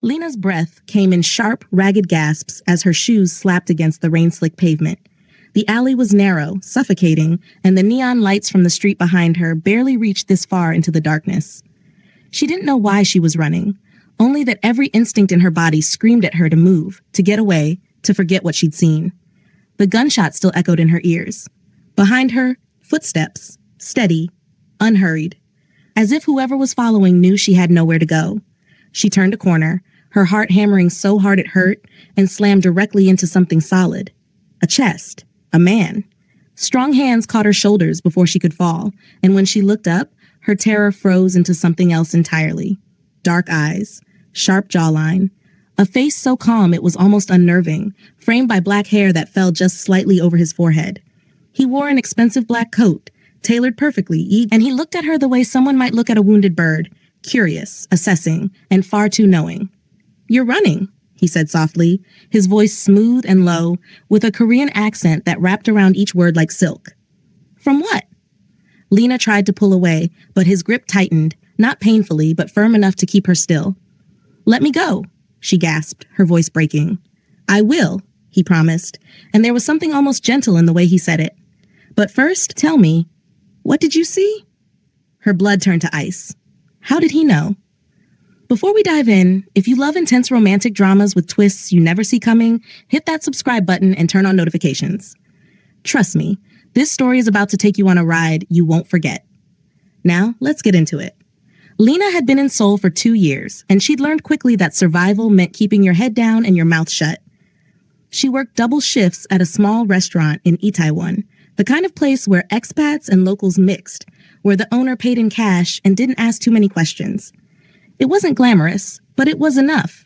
Lena's breath came in sharp, ragged gasps as her shoes slapped against the rain-slick pavement. The alley was narrow, suffocating, and the neon lights from the street behind her barely reached this far into the darkness. She didn't know why she was running, only that every instinct in her body screamed at her to move, to get away, to forget what she'd seen. The gunshot still echoed in her ears. Behind her, footsteps, steady, unhurried, as if whoever was following knew she had nowhere to go. She turned a corner, her heart hammering so hard it hurt, and slammed directly into something solid. A chest. A man. Strong hands caught her shoulders before she could fall, and when she looked up, her terror froze into something else entirely. Dark eyes, sharp jawline, a face so calm it was almost unnerving, framed by black hair that fell just slightly over his forehead. He wore an expensive black coat, tailored perfectly, and he looked at her the way someone might look at a wounded bird, curious, assessing, and far too knowing. "You're running," he said softly, his voice smooth and low, with a Korean accent that wrapped around each word like silk. "From what?" Lena tried to pull away, but his grip tightened, not painfully, but firm enough to keep her still. "Let me go," she gasped, her voice breaking. "I will," he promised, and there was something almost gentle in the way he said it. "But first, tell me, what did you see?" Her blood turned to ice. How did he know? Before we dive in, if you love intense romantic dramas with twists you never see coming, hit that subscribe button and turn on notifications. Trust me, this story is about to take you on a ride you won't forget. Now, let's get into it. Lena had been in Seoul for 2 years, and she'd learned quickly that survival meant keeping your head down and your mouth shut. She worked double shifts at a small restaurant in Itaewon, the kind of place where expats and locals mixed, where the owner paid in cash and didn't ask too many questions. It wasn't glamorous, but it was enough.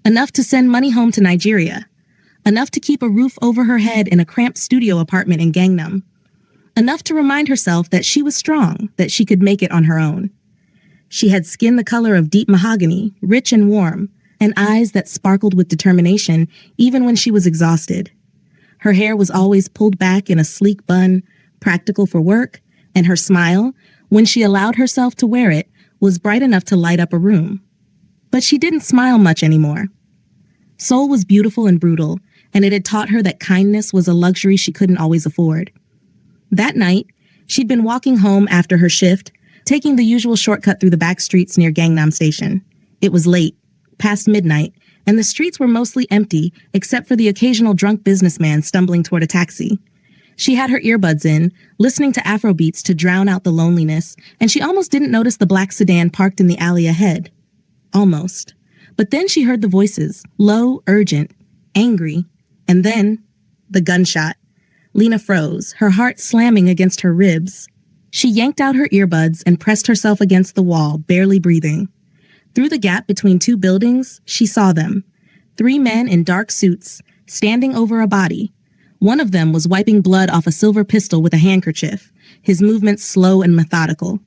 Enough to send money home to Nigeria. Enough to keep a roof over her head in a cramped studio apartment in Gangnam. Enough to remind herself that she was strong, that she could make it on her own. She had skin the color of deep mahogany, rich and warm, and eyes that sparkled with determination even when she was exhausted. Her hair was always pulled back in a sleek bun, practical for work, and her smile, when she allowed herself to wear it, was bright enough to light up a room. But she didn't smile much anymore. Seoul was beautiful and brutal, and it had taught her that kindness was a luxury she couldn't always afford. That night, she'd been walking home after her shift, taking the usual shortcut through the back streets near Gangnam Station. It was late, past midnight, and the streets were mostly empty except for the occasional drunk businessman stumbling toward a taxi. She had her earbuds in, listening to Afrobeats to drown out the loneliness, and she almost didn't notice the black sedan parked in the alley ahead. Almost. But then she heard the voices, low, urgent, angry, and then the gunshot. Lena froze, her heart slamming against her ribs. She yanked out her earbuds and pressed herself against the wall, barely breathing. Through the gap between 2 buildings, she saw them. 3 men in dark suits, standing over a body. One of them was wiping blood off a silver pistol with a handkerchief, his movements slow and methodical.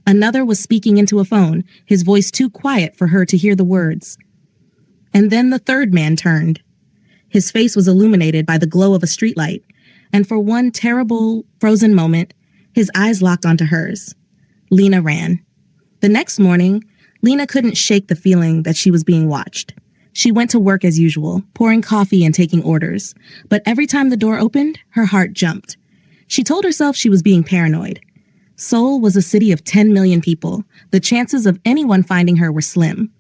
Another was speaking into a phone, his voice too quiet for her to hear the words. And then the third man turned. His face was illuminated by the glow of a streetlight, and for one terrible, frozen moment, his eyes locked onto hers. Lena ran. The next morning, Lena couldn't shake the feeling that she was being watched. She went to work as usual, pouring coffee and taking orders. But every time the door opened, her heart jumped. She told herself she was being paranoid. Seoul was a city of 10 million people. The chances of anyone finding her were slim.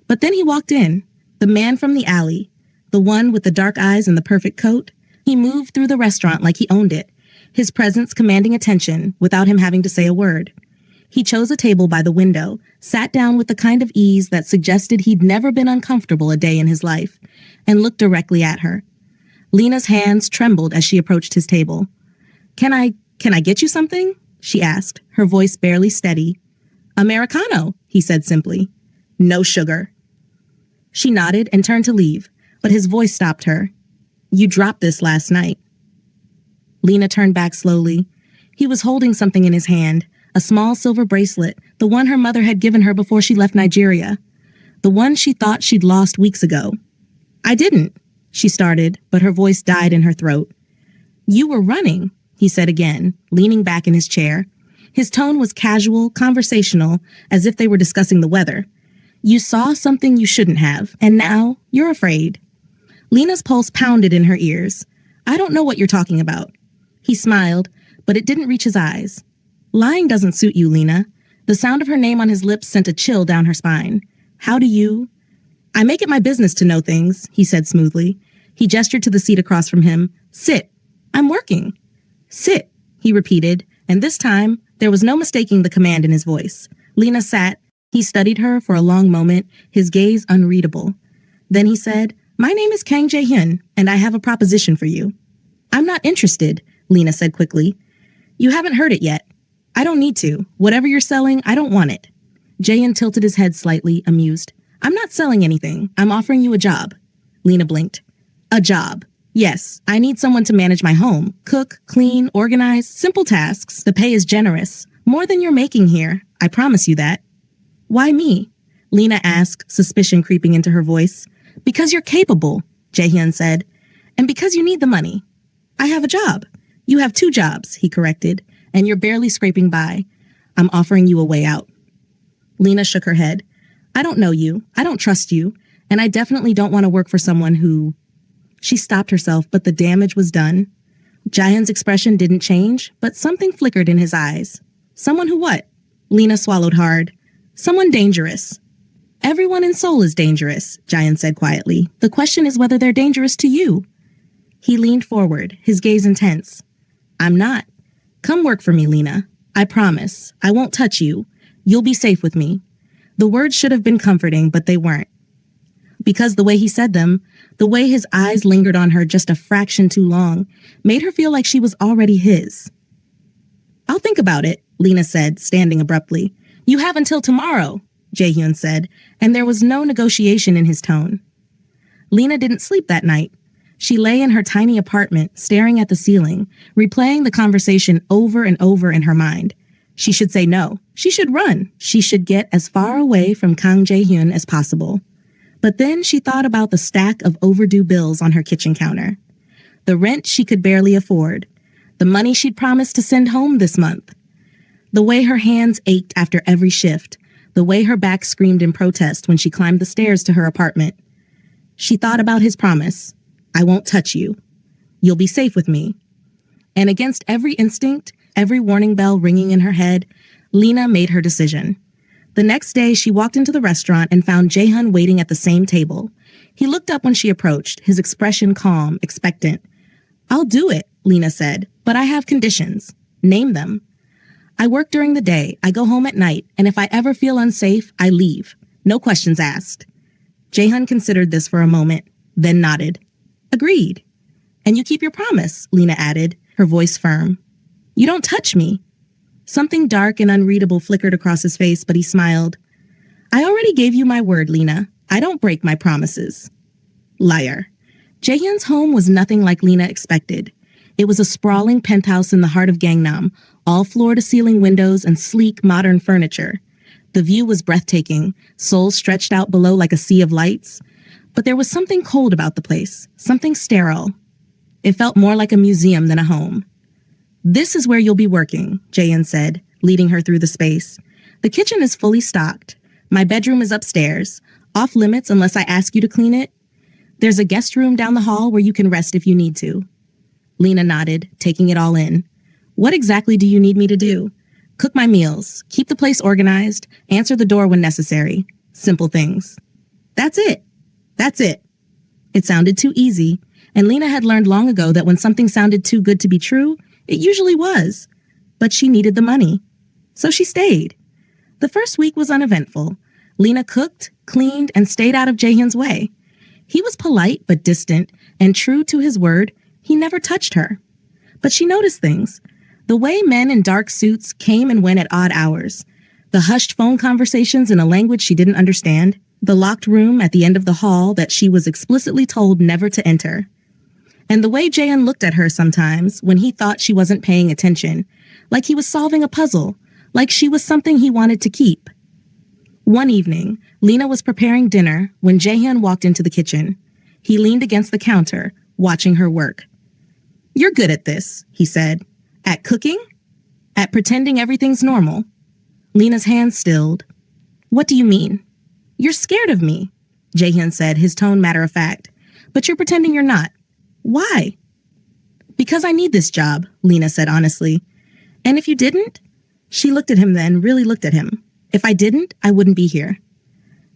But then he walked in, the man from the alley, the one with the dark eyes and the perfect coat. He moved through the restaurant like he owned it, his presence commanding attention without him having to say a word. He chose a table by the window, sat down with the kind of ease that suggested he'd never been uncomfortable a day in his life, and looked directly at her. Lena's hands trembled as she approached his table. Can I get you something?" she asked, her voice barely steady. "Americano," he said simply. "No sugar." She nodded and turned to leave, but his voice stopped her. "You dropped this last night." Lena turned back slowly. He was holding something in his hand, a small silver bracelet, the one her mother had given her before she left Nigeria, the one she thought she'd lost weeks ago. "I didn't," she started, but her voice died in her throat. "You were running," he said again, leaning back in his chair. His tone was casual, conversational, as if they were discussing the weather. You saw something you shouldn't have, and now you're afraid. Lena's pulse pounded in her ears. I don't know what you're talking about. He smiled, but it didn't reach his eyes. Lying doesn't suit you, Lena. The sound of her name on his lips sent a chill down her spine. How do you? I make it my business to know things, he said smoothly. He gestured to the seat across from him. Sit. I'm working. Sit, he repeated, and this time there was no mistaking the command in his voice. Lena sat. He studied her for a long moment, his gaze unreadable. Then he said, My name is Kang Jae-hyun, and I have a proposition for you. I'm not interested, Lena said quickly. You haven't heard it yet. I don't need to. Whatever you're selling, I don't want it. Jae-hyun tilted his head slightly, amused. I'm not selling anything. I'm offering you a job. Lena blinked. A job. Yes, I need someone to manage my home. Cook, clean, organize, simple tasks. The pay is generous. More than you're making here. I promise you that. Why me? Lena asked, suspicion creeping into her voice. Because you're capable, Jae-hyun said. And because you need the money. I have a job. You have 2 jobs, he corrected, and you're barely scraping by. I'm offering you a way out. Lena shook her head. I don't know you. I don't trust you. And I definitely don't want to work for someone who... She stopped herself, but the damage was done. Jae-hyun's expression didn't change, but something flickered in his eyes. Someone who what? Lena swallowed hard. Someone dangerous. Everyone in Seoul is dangerous, Jae-hyun said quietly. The question is whether they're dangerous to you. He leaned forward, his gaze intense. I'm not. Come work for me, Lena. I promise. I won't touch you. You'll be safe with me. The words should have been comforting, but they weren't. Because the way he said them, the way his eyes lingered on her just a fraction too long, made her feel like she was already his. I'll think about it, Lena said, standing abruptly. You have until tomorrow, Jae-hyun said, and there was no negotiation in his tone. Lena didn't sleep that night. She lay in her tiny apartment, staring at the ceiling, replaying the conversation over and over in her mind. She should say no. She should run. She should get as far away from Kang Jae-hyun as possible. But then she thought about the stack of overdue bills on her kitchen counter. The rent she could barely afford. The money she'd promised to send home this month. The way her hands ached after every shift. The way her back screamed in protest when she climbed the stairs to her apartment. She thought about his promise. I won't touch you. You'll be safe with me. And against every instinct, every warning bell ringing in her head, Lena made her decision. The next day, she walked into the restaurant and found Jae-hyun waiting at the same table. He looked up when she approached, his expression calm, expectant. I'll do it, Lena said, but I have conditions. Name them. I work during the day, I go home at night, and if I ever feel unsafe, I leave. No questions asked. Jae-hyun considered this for a moment, then nodded. Agreed. And you keep your promise, Lena added, her voice firm. You don't touch me. Something dark and unreadable flickered across his face, but he smiled. I already gave you my word, Lena. I don't break my promises. Liar. Jae-hyun's home was nothing like Lena expected. It was a sprawling penthouse in the heart of Gangnam, all floor-to-ceiling windows and sleek, modern furniture. The view was breathtaking, Seoul stretched out below like a sea of lights. But there was something cold about the place, something sterile. It felt more like a museum than a home. This is where you'll be working, Jae-hyun said, leading her through the space. The kitchen is fully stocked. My bedroom is upstairs, off limits unless I ask you to clean it. There's a guest room down the hall where you can rest if you need to. Lena nodded, taking it all in. What exactly do you need me to do? Cook my meals, keep the place organized, answer the door when necessary. Simple things. That's it. That's it. It sounded too easy, and Lena had learned long ago that when something sounded too good to be true, it usually was. But she needed the money. So she stayed. The first week was uneventful. Lena cooked, cleaned, and stayed out of Jae-hyun's way. He was polite but distant, and true to his word, he never touched her. But she noticed things. The way men in dark suits came and went at odd hours. The hushed phone conversations in a language she didn't understand. The locked room at the end of the hall that she was explicitly told never to enter. And the way Jae-hyun looked at her sometimes when he thought she wasn't paying attention, like he was solving a puzzle, like she was something he wanted to keep. One evening, Lena was preparing dinner when Jae-hyun walked into the kitchen. He leaned against the counter, watching her work. You're good at this, he said. At cooking? At pretending everything's normal? Lena's hands stilled. What do you mean? You're scared of me, Jaehyun said, his tone matter-of-fact. But you're pretending you're not. Why? Because I need this job, Lena said honestly. And if you didn't? She looked at him then, really looked at him. If I didn't, I wouldn't be here.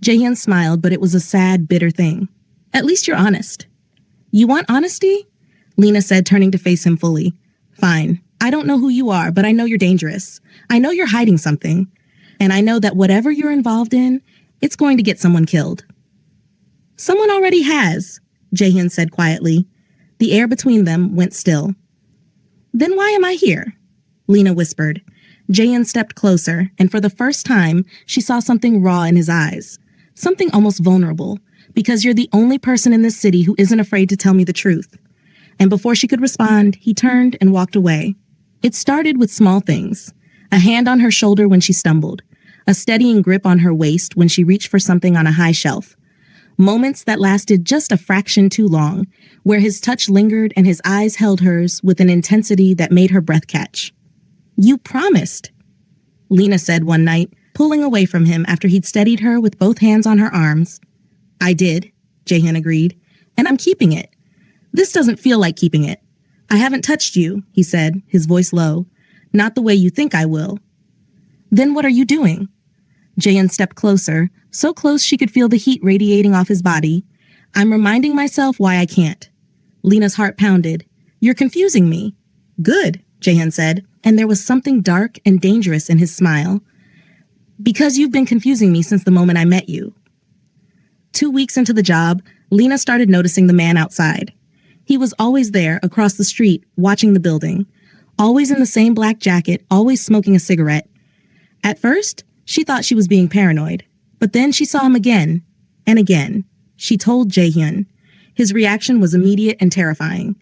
Jaehyun smiled, but it was a sad, bitter thing. At least you're honest. You want honesty? Lena said, turning to face him fully. Fine. I don't know who you are, but I know you're dangerous. I know you're hiding something. And I know that whatever you're involved in, it's going to get someone killed. Someone already has, Jaehyun said quietly. The air between them went still. Then why am I here? Lena whispered. Jaehyun stepped closer, and for the first time, she saw something raw in his eyes. Something almost vulnerable, because you're the only person in this city who isn't afraid to tell me the truth. And before she could respond, he turned and walked away. It started with small things. A hand on her shoulder when she stumbled. A steadying grip on her waist when she reached for something on a high shelf. Moments that lasted just a fraction too long, where his touch lingered and his eyes held hers with an intensity that made her breath catch. You promised, Lena said one night, pulling away from him after he'd steadied her with both hands on her arms. I did, Jaehyun agreed, and I'm keeping it. This doesn't feel like keeping it. I haven't touched you, he said, his voice low. Not the way you think I will. Then what are you doing? Jaehyun stepped closer, so close she could feel the heat radiating off his body. I'm reminding myself why I can't. Lena's heart pounded. You're confusing me. Good, Jaehyun said, and there was something dark and dangerous in his smile. Because you've been confusing me since the moment I met you. 2 weeks into the job, Lena started noticing the man outside. He was always there, across the street, watching the building. Always in the same black jacket, always smoking a cigarette. At first, she thought she was being paranoid. But then she saw him again, and again. She told Jaehyun. His reaction was immediate and terrifying.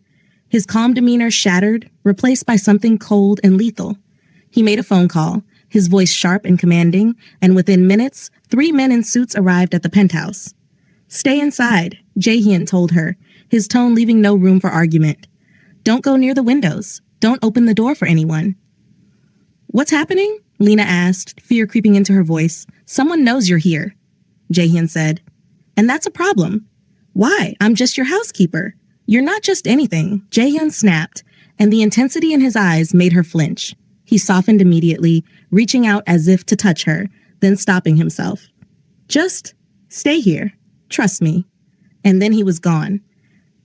His calm demeanor shattered, replaced by something cold and lethal. He made a phone call, his voice sharp and commanding, and within minutes, 3 men in suits arrived at the penthouse. Stay inside, Jaehyun told her, his tone leaving no room for argument. Don't go near the windows. Don't open the door for anyone. What's happening? Lena asked, fear creeping into her voice. Someone knows you're here, Jaehyun said. And that's a problem. Why? I'm just your housekeeper. You're not just anything, Jaehyun snapped, and the intensity in his eyes made her flinch. He softened immediately, reaching out as if to touch her, then stopping himself. Just stay here. Trust me. And then he was gone.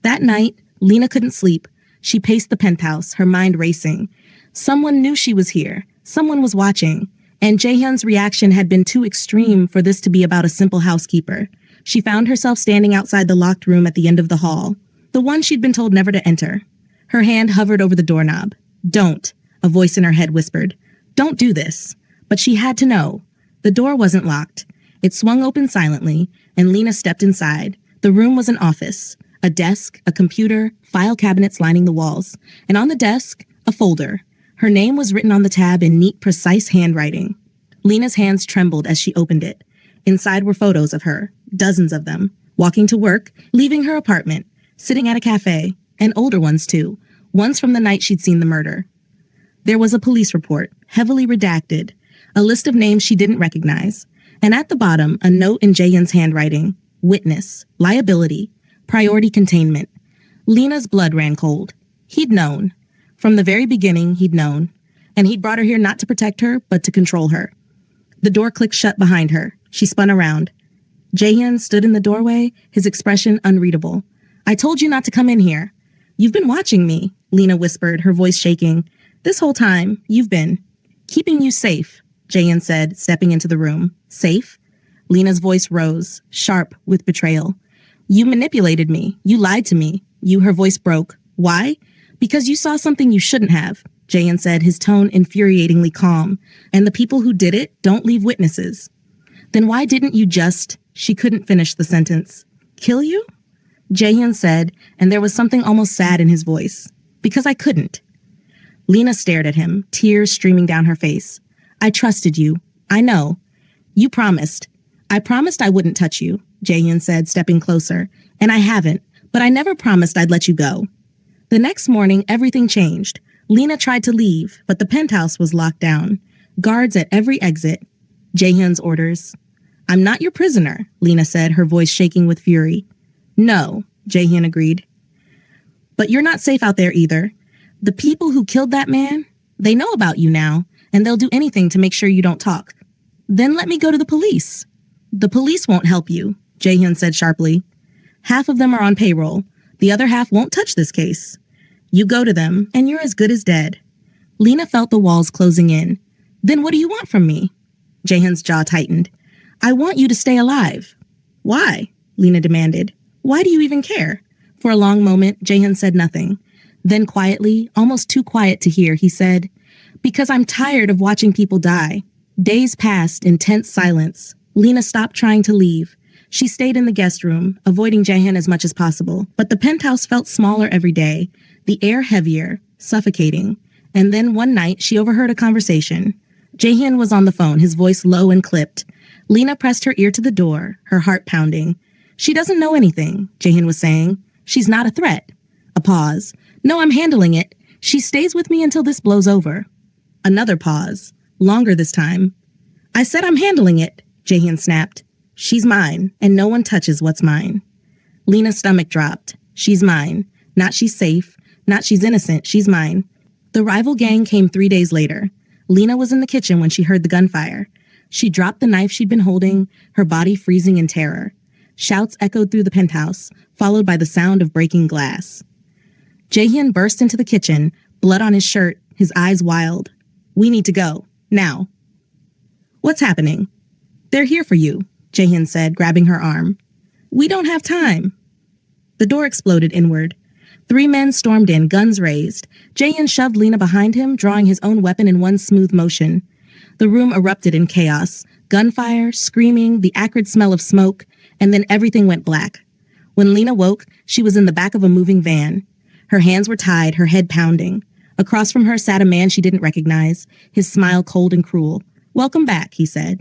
That night, Lena couldn't sleep. She paced the penthouse, her mind racing. Someone knew she was here. Someone was watching. And Jaehyun's reaction had been too extreme for this to be about a simple housekeeper. She found herself standing outside the locked room at the end of the hall, the one she'd been told never to enter. Her hand hovered over the doorknob. Don't, a voice in her head whispered. Don't do this. But she had to know. The door wasn't locked. It swung open silently, and Lena stepped inside. The room was an office. A desk, a computer, file cabinets lining the walls. And on the desk, a folder. Her name was written on the tab in neat, precise handwriting. Lena's hands trembled as she opened it. Inside were photos of her, dozens of them, walking to work, leaving her apartment, sitting at a cafe, and older ones too, ones from the night she'd seen the murder. There was a police report, heavily redacted, a list of names she didn't recognize, and at the bottom, a note in Jaehyun's handwriting, witness, liability, priority containment. Lena's blood ran cold. He'd known. From the very beginning, he'd known. And he'd brought her here not to protect her, but to control her. The door clicked shut behind her. She spun around. Jaehyun stood in the doorway, his expression unreadable. I told you not to come in here. You've been watching me, Lena whispered, her voice shaking. This whole time, you've been. Keeping you safe, Jaehyun said, stepping into the room. Safe? Lena's voice rose, sharp with betrayal. You manipulated me. You lied to me. Her voice broke. Why? Because you saw something you shouldn't have, Jaehyun said, his tone infuriatingly calm. And the people who did it don't leave witnesses. Then why didn't you just... She couldn't finish the sentence. Kill you? Jaehyun said, and there was something almost sad in his voice. Because I couldn't. Lena stared at him, tears streaming down her face. I trusted you. I know. You promised. I promised I wouldn't touch you, Jaehyun said, stepping closer. And I haven't, but I never promised I'd let you go. The next morning, everything changed. Lena tried to leave, but the penthouse was locked down. Guards at every exit. Jaehyun's orders. I'm not your prisoner, Lena said, her voice shaking with fury. No, Jaehyun agreed. But you're not safe out there either. The people who killed that man, they know about you now, and they'll do anything to make sure you don't talk. Then let me go to the police. The police won't help you, Jaehyun said sharply. Half of them are on payroll. The other half won't touch this case. You go to them, and you're as good as dead. Lena felt the walls closing in. Then what do you want from me? Jaehyun's jaw tightened. I want you to stay alive. Why? Lena demanded. Why do you even care? For a long moment, Jaehyun said nothing. Then quietly, almost too quiet to hear, he said, Because I'm tired of watching people die. Days passed in tense silence. Lena stopped trying to leave. She stayed in the guest room, avoiding Jaehyun as much as possible. But the penthouse felt smaller every day, the air heavier, suffocating. And then one night, she overheard a conversation. Jaehyun was on the phone, his voice low and clipped. Lena pressed her ear to the door, her heart pounding. She doesn't know anything, Jaehyun was saying. She's not a threat. A pause. No, I'm handling it. She stays with me until this blows over. Another pause. Longer this time. I said I'm handling it, Jaehyun snapped. She's mine, and no one touches what's mine. Lena's stomach dropped. She's mine. Not she's safe. Not she's innocent. She's mine. The rival gang came 3 days later. Lena was in the kitchen when she heard the gunfire. She dropped the knife she'd been holding, her body freezing in terror. Shouts echoed through the penthouse, followed by the sound of breaking glass. Jaehyun burst into the kitchen, blood on his shirt, his eyes wild. We need to go. Now. What's happening? They're here for you, Jaehyun said, grabbing her arm. We don't have time. The door exploded inward. 3 men stormed in, guns raised. Jaehyun shoved Lena behind him, drawing his own weapon in one smooth motion. The room erupted in chaos. Gunfire, screaming, the acrid smell of smoke, and then everything went black. When Lena woke, she was in the back of a moving van. Her hands were tied, her head pounding. Across from her sat a man she didn't recognize, his smile cold and cruel. Welcome back, he said.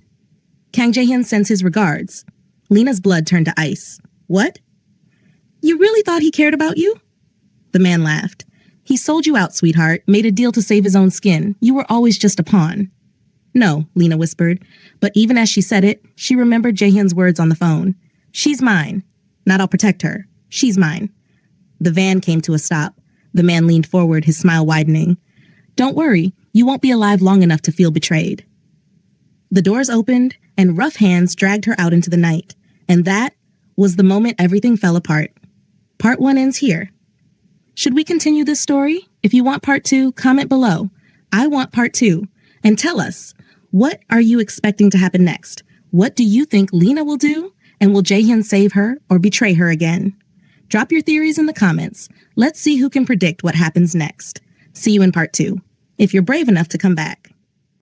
Kang Jaehyun sends his regards. Lena's blood turned to ice. What? You really thought he cared about you? The man laughed. He sold you out, sweetheart, made a deal to save his own skin. You were always just a pawn. No, Lena whispered, but even as she said it, she remembered Jaehyun's words on the phone. She's mine. Not I'll protect her. She's mine. The van came to a stop. The man leaned forward, his smile widening. Don't worry, you won't be alive long enough to feel betrayed. The doors opened, and rough hands dragged her out into the night. And that was the moment everything fell apart. Part 1 ends here. Should we continue this story? If you want part 2, comment below. I want part 2. And tell us, what are you expecting to happen next? What do you think Lena will do? And will Jaehyun save her or betray her again? Drop your theories in the comments. Let's see who can predict what happens next. See you in part 2, if you're brave enough to come back.